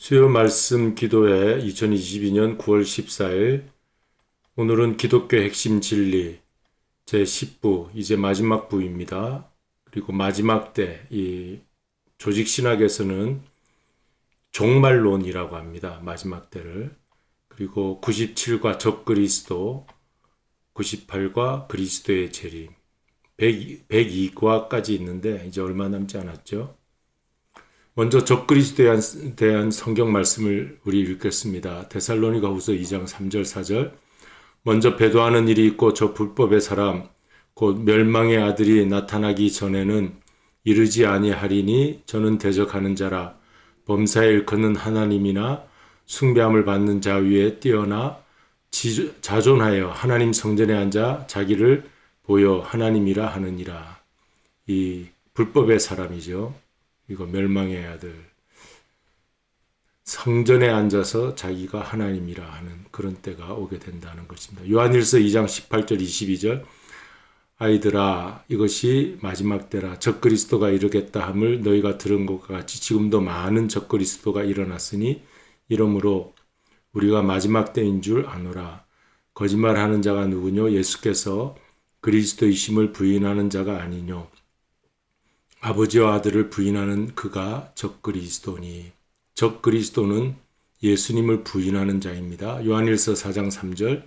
수요 말씀 기도회 2022년 9월 14일 오늘은 기독교 핵심 진리 제10부 이제 마지막 부입니다. 그리고 마지막 때 이 조직 신학에서는 종말론이라고 합니다. 마지막 때를. 그리고 97과 적그리스도, 98과 그리스도의 재림, 102과까지 있는데 이제 얼마 남지 않았죠. 먼저 적그리스도에 대한 성경 말씀을 우리 읽겠습니다. 데살로니가후서 2장 3절 4절. 먼저 배도하는 일이 있고 저 불법의 사람 곧 멸망의 아들이 나타나기 전에는 이르지 아니하리니 저는 대적하는 자라 범사에 일컫는 하나님이나 숭배함을 받는 자 위에 뛰어나 자존하여 하나님 성전에 앉아 자기를 보여 하나님이라 하느니라. 이 불법의 사람이죠. 이거 멸망의 아들. 성전에 앉아서 자기가 하나님이라 하는 그런 때가 오게 된다는 것입니다. 요한일서 2장 18절 22절. 아이들아 이것이 마지막 때라 적그리스도가 이르겠다 함을 너희가 들은 것과 같이 지금도 많은 적그리스도가 일어났으니 이러므로 우리가 마지막 때인 줄 아노라. 거짓말하는 자가 누구뇨? 예수께서 그리스도이심을 부인하는 자가 아니뇨. 아버지와 아들을 부인하는 그가 적그리스도니. 적그리스도는 예수님을 부인하는 자입니다. 요한일서 4장 3절.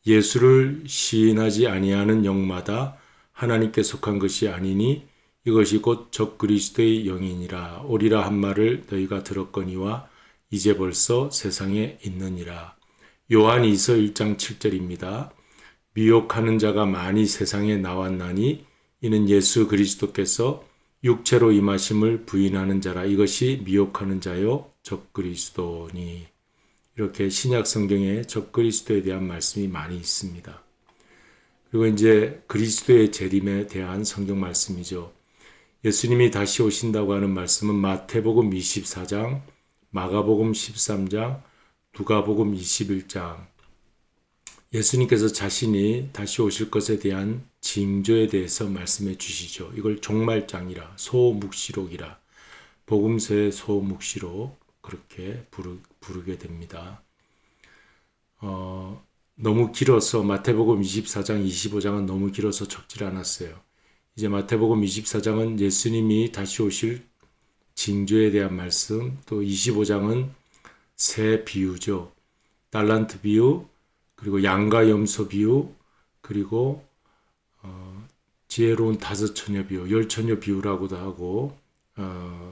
예수를 시인하지 아니하는 영마다 하나님께 속한 것이 아니니 이것이 곧 적그리스도의 영이니라. 오리라 한 말을 너희가 들었거니와 이제 벌써 세상에 있느니라. 요한 2서 1장 7절입니다. 미혹하는 자가 많이 세상에 나왔나니 이는 예수 그리스도께서 육체로 임하심을 부인하는 자라. 이것이 미혹하는 자요 적그리스도니. 이렇게 신약 성경에 적그리스도에 대한 말씀이 많이 있습니다. 그리고 이제 그리스도의 재림에 대한 성경 말씀이죠. 예수님이 다시 오신다고 하는 말씀은 마태복음 24장, 마가복음 13장, 누가복음 21장. 예수님께서 자신이 다시 오실 것에 대한 징조에 대해서 말씀해 주시죠. 이걸 종말장이라, 소묵시록이라, 복음서의 소묵시록 그렇게 부르게 됩니다. 너무 길어서 마태복음 24장, 25장은 너무 길어서 적질 않았어요. 이제 마태복음 24장은 예수님이 다시 오실 징조에 대한 말씀, 또 25장은 새 비유죠. 달란트 비유, 그리고 양과 염소 비유, 그리고 지혜로운 다섯 처녀 비유, 열 처녀 비유라고도 하고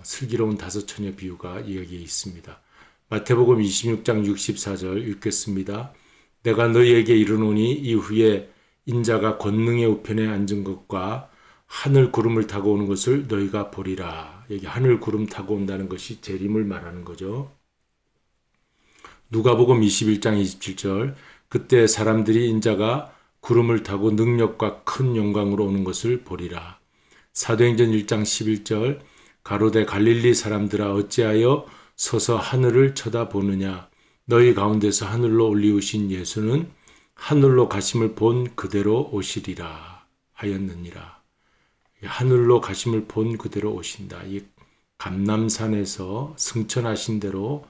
슬기로운 다섯 처녀 비유가 여기에 있습니다. 마태복음 26장 64절 읽겠습니다. 내가 너희에게 이르노니 이후에 인자가 권능의 우편에 앉은 것과 하늘 구름을 타고 오는 것을 너희가 보리라. 여기 하늘 구름 타고 온다는 것이 재림을 말하는 거죠. 누가복음 21장 27절. 그때 사람들이 인자가 구름을 타고 능력과 큰 영광으로 오는 것을 보리라. 사도행전 1장 11절. 가로되 갈릴리 사람들아 어찌하여 서서 하늘을 쳐다보느냐. 너희 가운데서 하늘로 올리우신 예수는 하늘로 가심을 본 그대로 오시리라 하였느니라. 하늘로 가심을 본 그대로 오신다. 이 감람산에서 승천하신 대로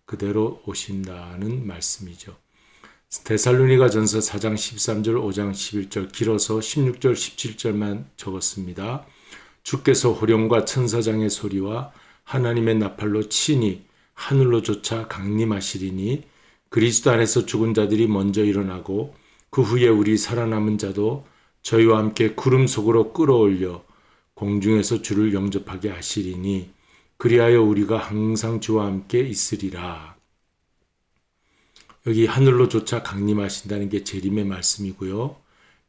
그대로 오신다는 말씀이죠. 데살로니가 전서 4장 13절 5장 11절 길어서 16절 17절만 적었습니다. 주께서 호령과 천사장의 소리와 하나님의 나팔로 친히 하늘로 쫓아 강림하시리니 그리스도 안에서 죽은 자들이 먼저 일어나고 그 후에 우리 살아남은 자도 저희와 함께 구름 속으로 끌어올려 공중에서 주를 영접하게 하시리니 그리하여 우리가 항상 주와 함께 있으리라. 여기 하늘로 쫓아 강림하신다는 게 재림의 말씀이고요.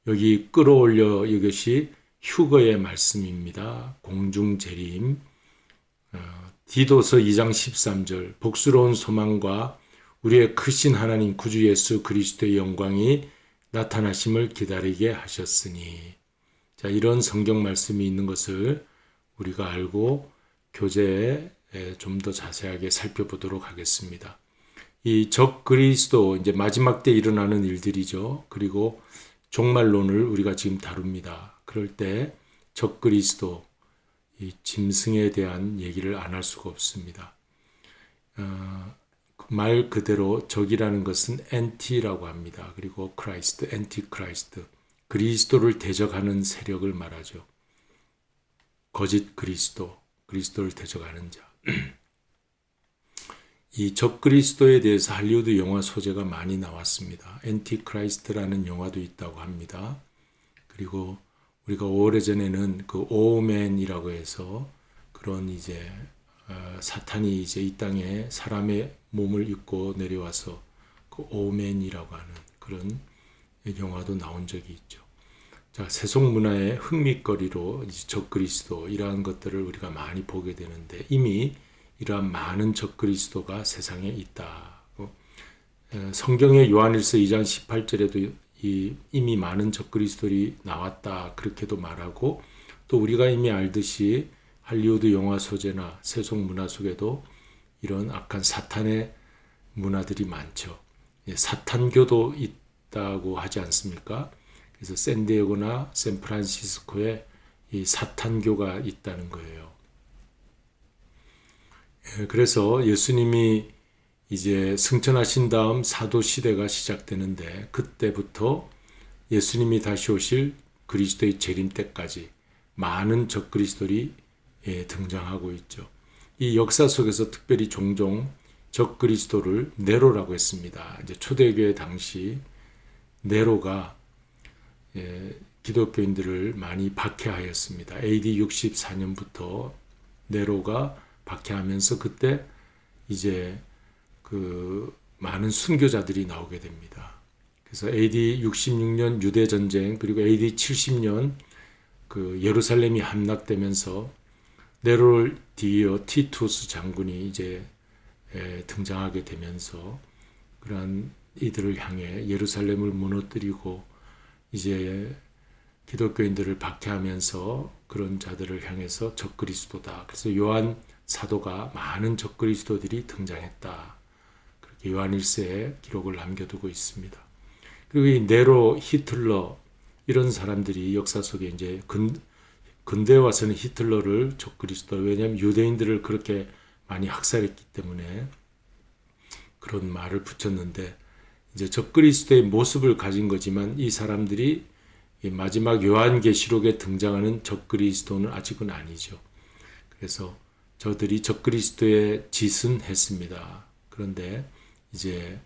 여기 끌어올려 이것이 휴거의 말씀입니다. 공중 재림. 디도서 2장 13절 복스러운 소망과 우리의 크신 하나님 구주 예수 그리스도의 영광이 나타나심을 기다리게 하셨으니. 자, 이런 성경 말씀이 있는 것을 우리가 알고 교재에 좀 더 자세하게 살펴보도록 하겠습니다. 이 적그리스도 이제 마지막 때 일어나는 일들이죠. 그리고 종말론을 우리가 지금 다룹니다. 그럴 때 적그리스도 이 짐승에 대한 얘기를 안 할 수가 없습니다. 말 그대로 적이라는 것은 엔티라고 합니다. 그리고 크라이스트, 엔티크라이스트, 그리스도를 대적하는 세력을 말하죠. 거짓 그리스도, 그리스도를 대적하는 자. 이 적그리스도에 대해서 할리우드 영화 소재가 많이 나왔습니다. 엔티크라이스트라는 영화도 있다고 합니다. 그리고 우리가 오래전에는 그 오맨이라고 해서 그런 이제 사탄이 이제 이 땅에 사람의 몸을 입고 내려와서 그 오맨이라고 하는 그런 영화도 나온 적이 있죠. 자, 세속 문화의 흥미거리로 이제 적그리스도 이러한 것들을 우리가 많이 보게 되는데 이미 이러한 많은 적그리스도가 세상에 있다. 성경의 요한일서 2장 18절에도 이미 많은 적그리스도들이 나왔다. 그렇게도 말하고 또 우리가 이미 알듯이 할리우드 영화 소재나 세속 문화 속에도 이런 악한 사탄의 문화들이 많죠. 사탄교도 있다고 하지 않습니까? 그래서 샌디에고나 샌프란시스코에 이 사탄교가 있다는 거예요. 그래서 예수님이 이제 승천하신 다음 사도 시대가 시작되는데 그때부터 예수님이 다시 오실 그리스도의 재림 때까지 많은 적그리스도들이 등장하고 있죠. 이 역사 속에서 특별히 종종 적그리스도를 네로라고 했습니다. 이제 초대교회 당시 네로가 기독교인들을 많이 박해하였습니다. AD 64년부터 네로가 박해하면서 그때 이제 그 많은 순교자들이 나오게 됩니다. 그래서 AD 66년 유대 전쟁 그리고 AD 70년 그 예루살렘이 함락되면서 네로를 뒤이어 티투스 장군이 이제 등장하게 되면서 그러한 이들을 향해 예루살렘을 무너뜨리고 이제 기독교인들을 박해하면서 그런 자들을 향해서 적그리스도다. 그래서 요한 사도가 많은 적그리스도들이 등장했다. 그렇게 요한일서에 기록을 남겨두고 있습니다. 그리고 이 네로, 히틀러 이런 사람들이 역사 속에 이제 근대에 와서는 히틀러를 적그리스도, 왜냐하면 유대인들을 그렇게 많이 학살했기 때문에 그런 말을 붙였는데 이제 적그리스도의 모습을 가진 거지만 이 사람들이 마지막 요한계시록에 등장하는 적그리스도는 아직은 아니죠. 그래서 저들이 적그리스도의 짓은 했습니다. 그런데 이제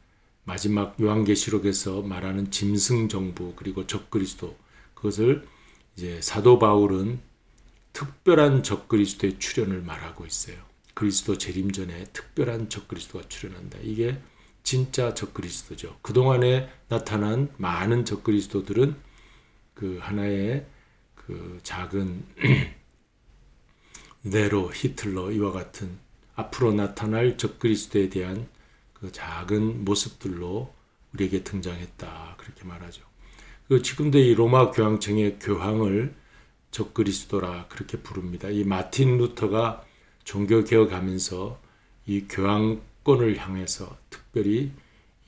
마지막 요한계시록에서 말하는 짐승정부 그리고 적그리스도 그것을 이제 사도 바울은 특별한 적그리스도의 출현을 말하고 있어요. 그리스도 재림 전에 특별한 적그리스도가 출현한다. 이게 진짜 적그리스도죠. 그동안에 나타난 많은 적그리스도들은 그 하나의 그 작은 네로, 히틀러 이와 같은 앞으로 나타날 적그리스도에 대한 그 작은 모습들로 우리에게 등장했다. 그렇게 말하죠. 그 지금도 이 로마 교황청의 교황을 적그리스도라 그렇게 부릅니다. 이 마틴 루터가 종교개혁하면서 이 교황권을 향해서 특별히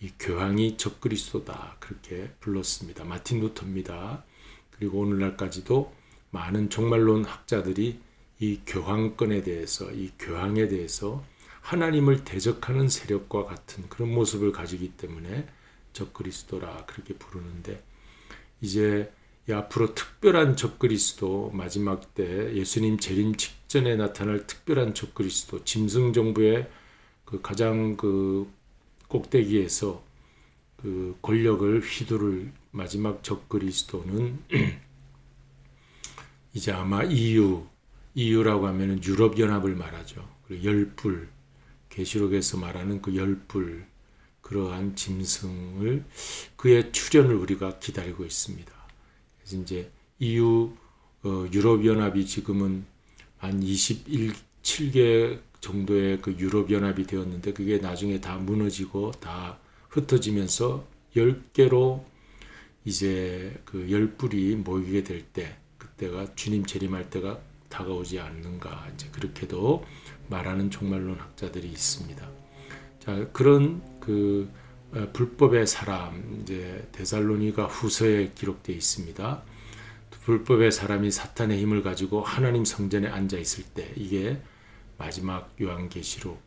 이 교황이 적그리스도다 그렇게 불렀습니다. 마틴 루터입니다. 그리고 오늘날까지도 많은 종말론 학자들이 이 교황권에 대해서 이 교황에 대해서 하나님을 대적하는 세력과 같은 그런 모습을 가지기 때문에 적그리스도라 그렇게 부르는데 이제 이 앞으로 특별한 적그리스도 마지막 때 예수님 재림 직전에 나타날 특별한 적그리스도 짐승 정부의 그 가장 그 꼭대기에서 그 권력을 휘두를 마지막 적그리스도는 이제 아마 EU라고 하면은 유럽 연합을 말하죠. 그리고 열불 계시록에서 말하는 그 열불 그러한 짐승을 그의 출현을 우리가 기다리고 있습니다. 그래서 이제 EU 유럽 연합이 지금은 한 27개 정도의 그 유럽 연합이 되었는데 그게 나중에 다 무너지고 다 흩어지면서 10개로 이제 그 열불이 모이게 될 때 그때가 주님 재림할 때가 다가오지 않는가 이제 그렇게도 말하는 종말론 학자들이 있습니다. 자, 그런 그 불법의 사람 이제 데살로니가 후서에 기록되어 있습니다. 불법의 사람이 사탄의 힘을 가지고 하나님 성전에 앉아 있을 때 이게 마지막 요한계시록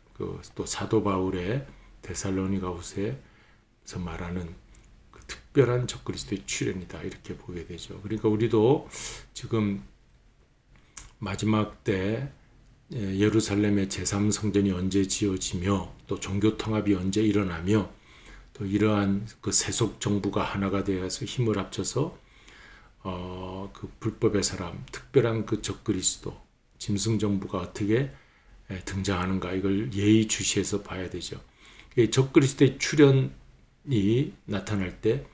또 사도 바울의 데살로니가후서에서 말하는 그 특별한 적그리스도의 출현이다 이렇게 보게 되죠. 그러니까 우리도 지금 마지막 때 예루살렘의 제3성전이 언제 지어지며 또 종교 통합이 언제 일어나며 또 이러한 그 세속 정부가 하나가 되어서 힘을 합쳐서 그 불법의 사람, 특별한 그 적그리스도, 짐승 정부가 어떻게 등장하는가 이걸 예의주시해서 봐야 되죠. 적그리스도의 출현이 나타날 때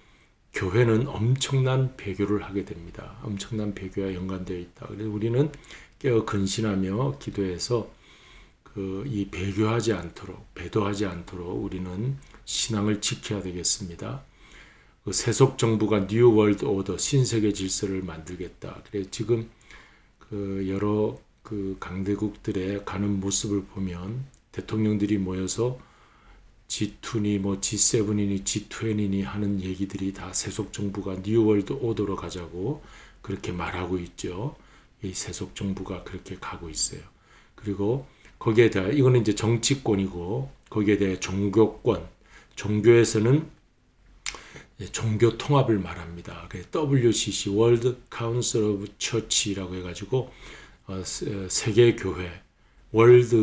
교회는 엄청난 배교를 하게 됩니다. 엄청난 배교와 연관되어 있다. 그래서 우리는 깨어 근신하며 기도해서 이 배교하지 않도록, 배도하지 않도록 우리는 신앙을 지켜야 되겠습니다. 그 세속 정부가 뉴 월드 오더, 신세계 질서를 만들겠다. 그래 지금 여러 강대국들의 가는 모습을 보면 대통령들이 모여서 G2니 G7이니 G20이니 하는 얘기들이 다 세속 정부가 뉴 월드 오더로 가자고 그렇게 말하고 있죠. 이 세속 정부가 그렇게 가고 있어요. 그리고 거기에 대해 이거는 이제 정치권이고 거기에 대해 종교권, 종교에서는 종교 통합을 말합니다. WCC, World Council of Church라고 해가지고 세계 교회, World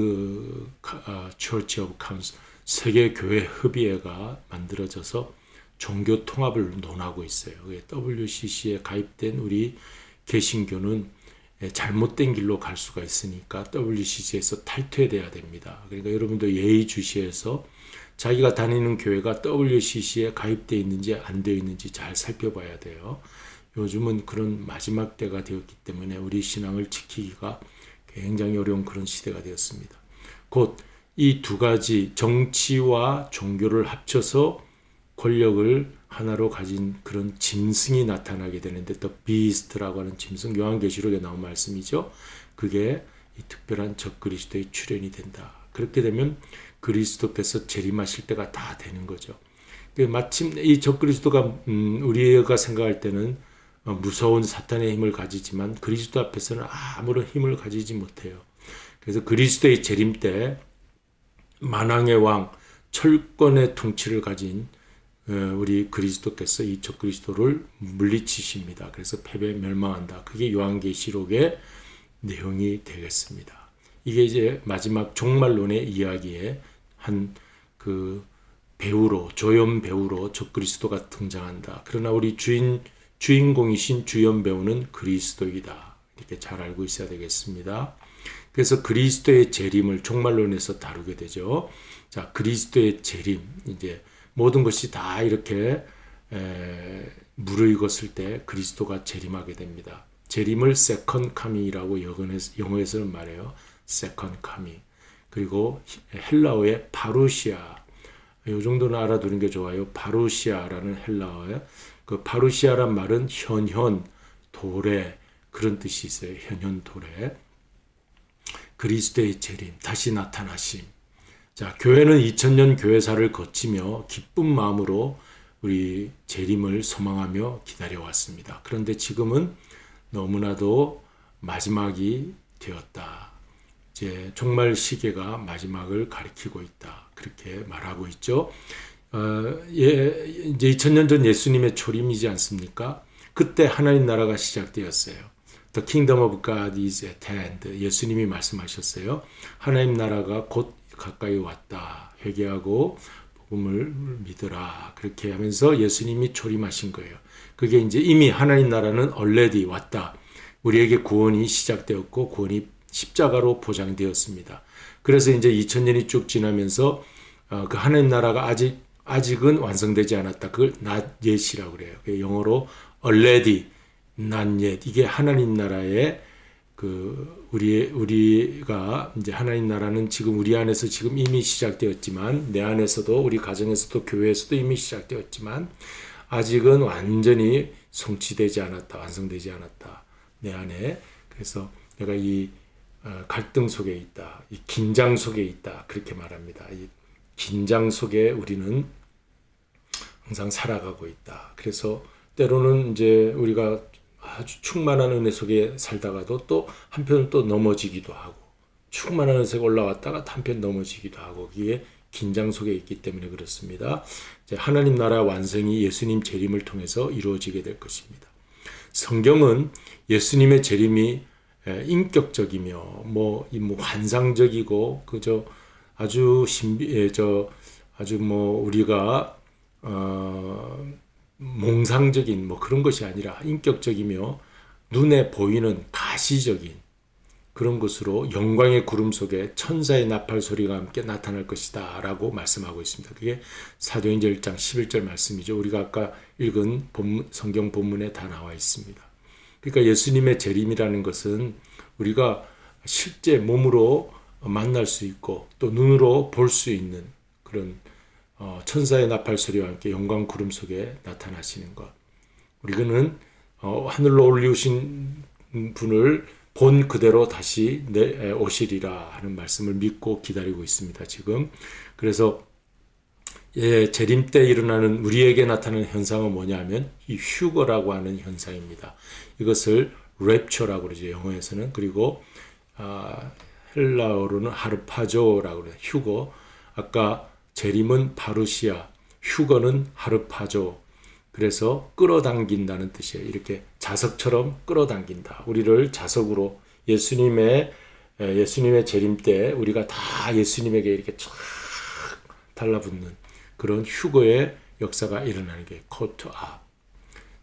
Church of Council, 세계 교회 협의회가 만들어져서 종교 통합을 논하고 있어요. WCC에 가입된 우리 개신교는 잘못된 길로 갈 수가 있으니까 WCC에서 탈퇴돼야 됩니다. 그러니까 여러분도 예의주시해서 자기가 다니는 교회가 WCC에 가입되어 있는지 안 되어 있는지 잘 살펴봐야 돼요. 요즘은 그런 마지막 때가 되었기 때문에 우리 신앙을 지키기가 굉장히 어려운 그런 시대가 되었습니다. 곧 이 두 가지 정치와 종교를 합쳐서 권력을 하나로 가진 그런 짐승이 나타나게 되는데 더 비스트라고 하는 짐승, 요한계시록에 나온 말씀이죠. 그게 이 특별한 적그리스도의 출현이 된다. 그렇게 되면 그리스도께서 재림하실 때가 다 되는 거죠. 마침 이 적그리스도가 우리가 생각할 때는 무서운 사탄의 힘을 가지지만 그리스도 앞에서는 아무런 힘을 가지지 못해요. 그래서 그리스도의 재림 때 만왕의 왕, 철권의 통치를 가진 우리 그리스도께서 이 적그리스도를 물리치십니다. 그래서 패배 멸망한다. 그게 요한계시록의 내용이 되겠습니다. 이게 이제 마지막 종말론의 이야기에 한 그 배우로, 조연 배우로 적그리스도가 등장한다. 그러나 우리 주인공이신 주연 배우는 그리스도이다. 이렇게 잘 알고 있어야 되겠습니다. 그래서 그리스도의 재림을 종말론에서 다루게 되죠. 자, 그리스도의 재림, 이제 모든 것이 다 이렇게 무르익었을 때 그리스도가 재림하게 됩니다. 재림을 second coming이라고 영어에서는 말해요. second coming. 그리고 헬라어의 파루시아. 이 정도는 알아두는 게 좋아요. 파루시아라는 헬라어예요. 그 파루시아란 말은 현현, 도래 그런 뜻이 있어요. 현현, 도래. 그리스도의 재림, 다시 나타나심. 자, 교회는 2000년 교회사를 거치며 기쁜 마음으로 우리 재림을 소망하며 기다려왔습니다. 그런데 지금은 너무나도 마지막이 되었다. 이제 종말 시계가 마지막을 가리키고 있다. 그렇게 말하고 있죠. 이제 2000년 전 예수님의 초림이지 않습니까? 그때 하나님 나라가 시작되었어요. The kingdom of God is at hand. 예수님이 말씀하셨어요. 하나님 나라가 곧 가까이 왔다. 회개하고 복음을 믿으라. 그렇게 하면서 예수님이 초림하신 거예요. 그게 이제 이미 하나님 나라는 already 왔다. 우리에게 구원이 시작되었고 구원이 십자가로 보장되었습니다. 그래서 이제 2000년이 쭉 지나면서 그 하나님 나라가 아직은 완성되지 않았다. 그걸 not yet이라고 그래요. 영어로 already, not yet. 이게 하나님 나라의 우리가 이제 하나님 나라는 지금 우리 안에서 지금 이미 시작되었지만 내 안에서도 우리 가정에서도 교회에서도 이미 시작되었지만 아직은 완전히 성취되지 않았다. 완성되지 않았다. 내 안에. 그래서 내가 이 갈등 속에 있다. 이 긴장 속에 있다. 그렇게 말합니다. 이 긴장 속에 우리는 항상 살아가고 있다. 그래서 때로는 이제 우리가 아주 충만한 은혜 속에 살다가도 또 한편은 또 넘어지기도 하고 충만한 은혜가 올라왔다가 한편 넘어지기도 하고 그게 긴장 속에 있기 때문에 그렇습니다. 이제 하나님 나라 완성이 예수님 재림을 통해서 이루어지게 될 것입니다. 성경은 예수님의 재림이 인격적이며 환상적이고 그저 아주 아주 우리가 몽상적인 그런 것이 아니라 인격적이며 눈에 보이는 가시적인 그런 것으로 영광의 구름 속에 천사의 나팔 소리가 함께 나타날 것이다 라고 말씀하고 있습니다. 그게 사도행전 1장 11절 말씀이죠. 우리가 아까 읽은 성경 본문에 다 나와 있습니다. 그러니까 예수님의 재림이라는 것은 우리가 실제 몸으로 만날 수 있고 또 눈으로 볼 수 있는 그런 천사의 나팔 소리와 함께 영광 구름 속에 나타나시는 것. 우리는 하늘로 올리우신 분을 본 그대로 다시 오시리라 하는 말씀을 믿고 기다리고 있습니다. 지금 그래서 재림 때 일어나는 우리에게 나타나는 현상은 뭐냐면 이 휴거라고 하는 현상입니다. 이것을 랩처라고 그러죠. 영어에서는. 그리고 헬라어로는 하르파조라고 그래요. 휴거. 아까 재림은 파루시아, 휴거는 하르파조. 그래서 끌어당긴다는 뜻이에요. 이렇게 자석처럼 끌어당긴다. 우리를 자석으로 예수님의 재림 때 우리가 다 예수님에게 이렇게 쫙 달라붙는 그런 휴거의 역사가 일어나는 게 코트 업.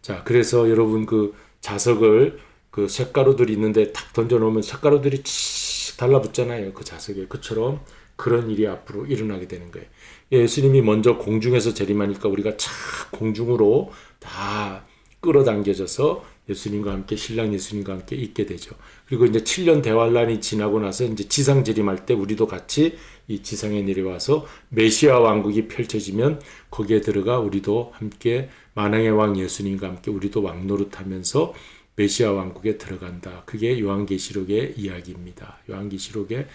자, 그래서 여러분 그 자석을 그 쇳가루들이 있는데 탁 던져놓으면 쇳가루들이 칙 달라붙잖아요. 그 자석에. 그처럼 그런 일이 앞으로 일어나게 되는 거예요. 예수님이 먼저 공중에서 재림하니까 우리가 착 공중으로 다 끌어당겨져서 예수님과 함께 신랑 예수님과 함께 있게 되죠. 그리고 이제 7년 대환란이 지나고 나서 이제 지상 재림할 때 우리도 같이 이 지상에 내려와서 메시아 왕국이 펼쳐지면 거기에 들어가 우리도 함께 만왕의 왕 예수님과 함께 우리도 왕노릇하면서 메시아 왕국에 들어간다. 그게 요한계시록의 이야기입니다. 요한계시록의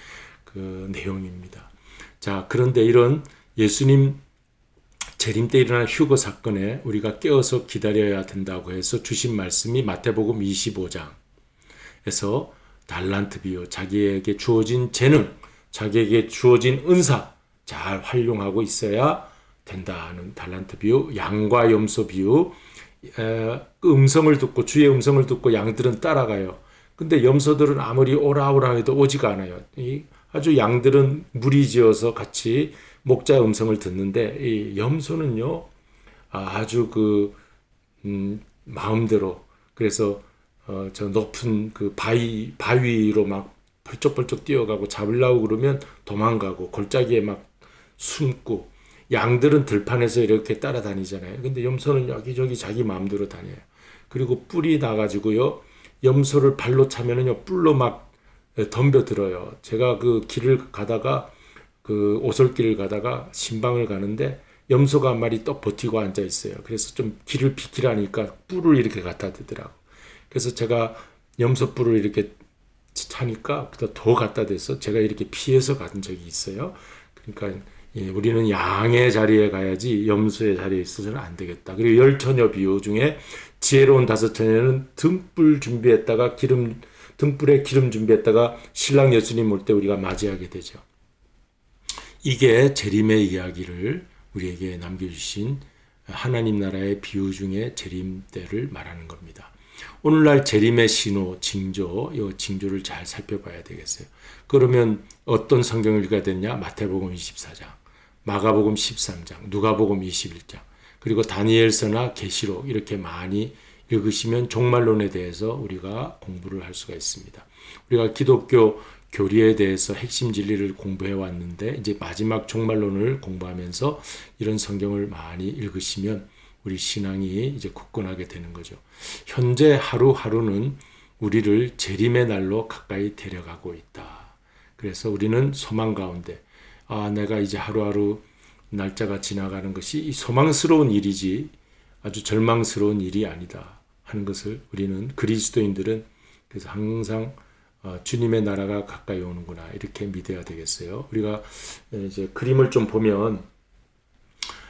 그 내용입니다. 자, 그런데 이런 예수님 재림 때 일어난 휴거 사건에 우리가 깨어서 기다려야 된다고 해서 주신 말씀이 마태복음 25장에서 달란트 비유, 자기에게 주어진 재능, 자기에게 주어진 은사 잘 활용하고 있어야 된다는 달란트 비유, 양과 염소 비유. 그 음성을 듣고 주의 음성을 듣고 양들은 따라가요. 근데 염소들은 아무리 오라오라 해도 오지가 않아요. 아주 양들은 무리지어서 같이 목자의 음성을 듣는데 이 염소는요 아주 마음대로 그래서 저 높은 그 바위로 막 펄쩍펄쩍 뛰어가고 잡으려고 그러면 도망가고 골짜기에 막 숨고 양들은 들판에서 이렇게 따라다니잖아요. 근데 염소는 여기저기 자기 마음대로 다녀요. 그리고 뿔이 나가지고요 염소를 발로 차면은요 뿔로 막 덤벼들어요. 제가 그 길을 가다가 그 오솔길을 가다가 신방을 가는데 염소가 한 마리 떡 버티고 앉아 있어요. 그래서 좀 길을 비키라니까 뿔을 이렇게 갖다 대더라고. 그래서 제가 염소 뿔을 이렇게 차니까 더 갖다 대서 제가 이렇게 피해서 간 적이 있어요. 그러니까 우리는 양의 자리에 가야지 염소의 자리에 있어서는 안 되겠다. 그리고 열 처녀 비유 중에 지혜로운 다섯 처녀는 등불 준비했다가 등불에 기름 준비했다가 신랑 예수님 올 때 우리가 맞이하게 되죠. 이게 재림의 이야기를 우리에게 남겨주신 하나님 나라의 비유 중에 재림 때를 말하는 겁니다. 오늘날 재림의 신호, 징조, 이 징조를 잘 살펴봐야 되겠어요. 그러면 어떤 성경을 읽어야 되냐? 마태복음 24장, 마가복음 13장, 누가복음 21장, 그리고 다니엘서나 계시록 이렇게 많이 읽으시면 종말론에 대해서 우리가 공부를 할 수가 있습니다. 우리가 기독교 교리에 대해서 핵심 진리를 공부해 왔는데 이제 마지막 종말론을 공부하면서 이런 성경을 많이 읽으시면 우리 신앙이 이제 굳건하게 되는 거죠. 현재 하루하루는 우리를 재림의 날로 가까이 데려가고 있다. 그래서 우리는 소망 가운데 내가 이제 하루하루 날짜가 지나가는 것이 이 소망스러운 일이지 아주 절망스러운 일이 아니다 하는 것을 우리는 그리스도인들은 그래서 항상 주님의 나라가 가까이 오는구나 이렇게 믿어야 되겠어요. 우리가 이제 그림을 좀 보면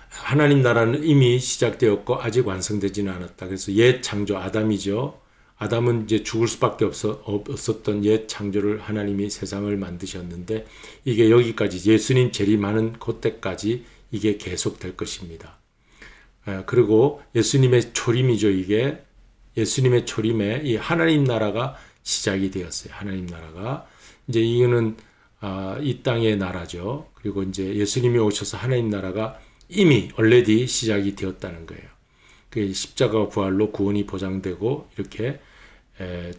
하나님 나라는 이미 시작되었고 아직 완성되지는 않았다. 그래서 옛 창조 아담이죠. 아담은 이제 죽을 수밖에 없었던 옛 창조를 하나님이 세상을 만드셨는데 이게 여기까지 예수님 재림하는 그때까지 이게 계속될 것입니다. 그리고 예수님의 초림이죠. 이게 예수님의 초림에 이 하나님 나라가 시작이 되었어요. 하나님 나라가 이제 이거는 이 땅의 나라죠. 그리고 이제 예수님이 오셔서 하나님 나라가 이미 already 시작이 되었다는 거예요. 그 십자가 부활로 구원이 보장되고 이렇게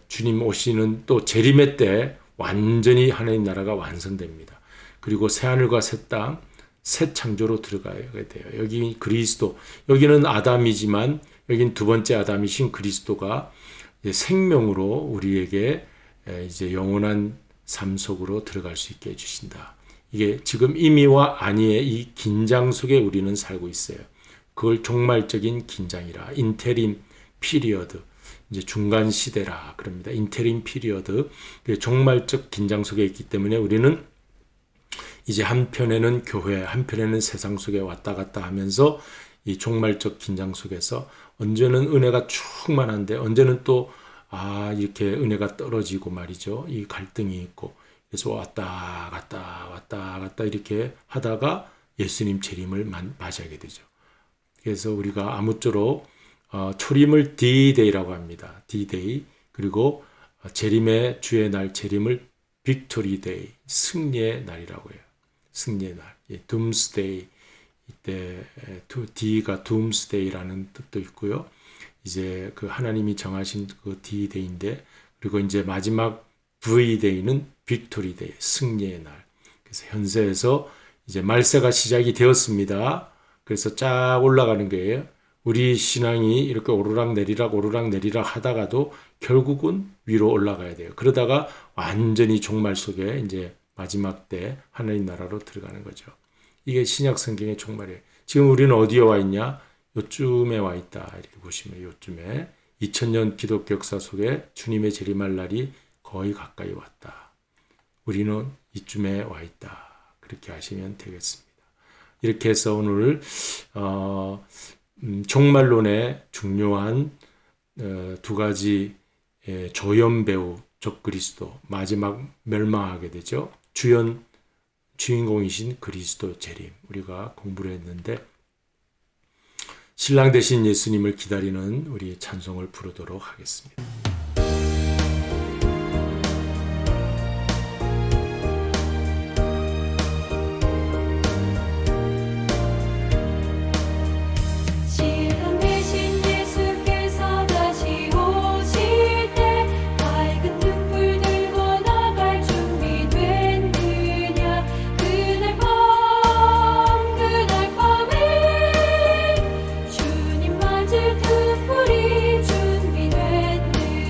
주님 오시는 또 재림의 때 완전히 하나님 나라가 완성됩니다. 그리고 새 하늘과 새 땅, 새 창조로 들어가야 돼요. 여기 그리스도, 여기는 아담이지만 여긴 두 번째 아담이신 그리스도가 생명으로 우리에게 이제 영원한 삶 속으로 들어갈 수 있게 해주신다. 이게 지금 이미와 아니의 이 긴장 속에 우리는 살고 있어요. 그걸 종말적인 긴장이라, 인테림 피리어드, 이제 중간 시대라 그럽니다. 인테림 피리어드, 종말적 긴장 속에 있기 때문에 우리는 이제 한편에는 교회, 한편에는 세상 속에 왔다 갔다 하면서 이 종말적 긴장 속에서 언제는 은혜가 충만한데 언제는 또 이렇게 은혜가 떨어지고 말이죠. 이 갈등이 있고 그래서 왔다 갔다 이렇게 하다가 예수님 재림을 맞이하게 되죠. 그래서 우리가 아무쪼록 초림을 D-Day라고 합니다. D-Day. 그리고 재림의 주의 날 재림을 Victory Day, 승리의 날이라고 해요. 승리의 날. Doomsday. 이때 D가 Doomsday라는 뜻도 있고요. 이제 그 하나님이 정하신 그 D-Day인데 그리고 이제 마지막 V-Day는 Victory Day, 승리의 날. 그래서 현세에서 이제 말세가 시작이 되었습니다. 그래서 쫙 올라가는 거예요. 우리 신앙이 이렇게 오르락내리락 하다가도 결국은 위로 올라가야 돼요. 그러다가 완전히 종말 속에 이제 마지막 때 하나님 나라로 들어가는 거죠. 이게 신약 성경의 종말이에요. 지금 우리는 어디에 와 있냐? 요쯤에 와 있다. 이렇게 보시면 요쯤에 2000년 기독교 역사 속에 주님의 재림할 날이 거의 가까이 왔다. 우리는 이쯤에 와 있다. 그렇게 하시면 되겠습니다. 이렇게 해서 오늘 종말론의 중요한 두 가지 조연 배우 적그리스도 마지막 멸망하게 되죠. 주인공이신 그리스도 재림 우리가 공부를 했는데 신랑 되신 예수님을 기다리는 우리 찬송을 부르도록 하겠습니다. 주님 맞을 그 불이 준비됐느냐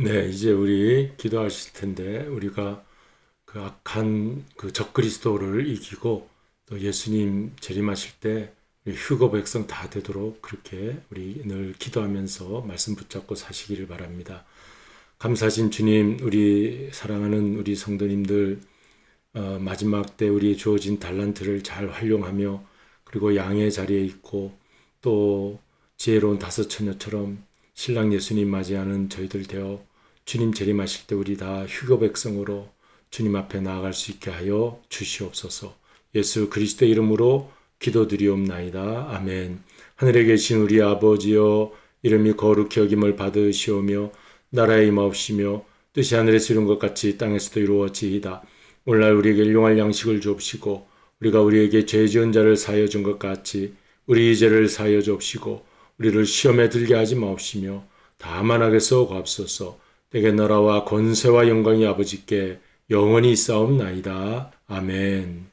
네, 이제 우리 기도하실 텐데 우리가 그 악한 그 적그리스도를 이기고 또 예수님 재림하실 때 우리 휴거 백성 다 되도록 그렇게 우리 늘 기도하면서 말씀 붙잡고 사시기를 바랍니다. 감사하신 주님, 우리 사랑하는 우리 성도님들 마지막 때 우리 주어진 달란트를 잘 활용하며 그리고 양의 자리에 있고 또 지혜로운 다섯 처녀처럼 신랑 예수님 맞이하는 저희들 되어 주님 재림하실 때 우리 다 휴거 백성으로 주님 앞에 나아갈 수 있게 하여 주시옵소서. 예수 그리스도의 이름으로 기도드리옵나이다. 아멘. 하늘에 계신 우리 아버지여, 이름이 거룩히 여김을 받으시오며 나라의 임하옵시며 뜻이 하늘에서 이룬 것 같이 땅에서도 이루어지이다. 오늘날 우리에게 일용할 양식을 주옵시고 우리가 우리에게 죄 지은 자를 사하여 준 것 같이 우리 죄를 사하여 주옵시고 우리를 시험에 들게 하지 마옵시며 다만 악에서 구하옵소서. 내게 나라와 권세와 영광이 아버지께 영원히 있사옵나이다. 아멘.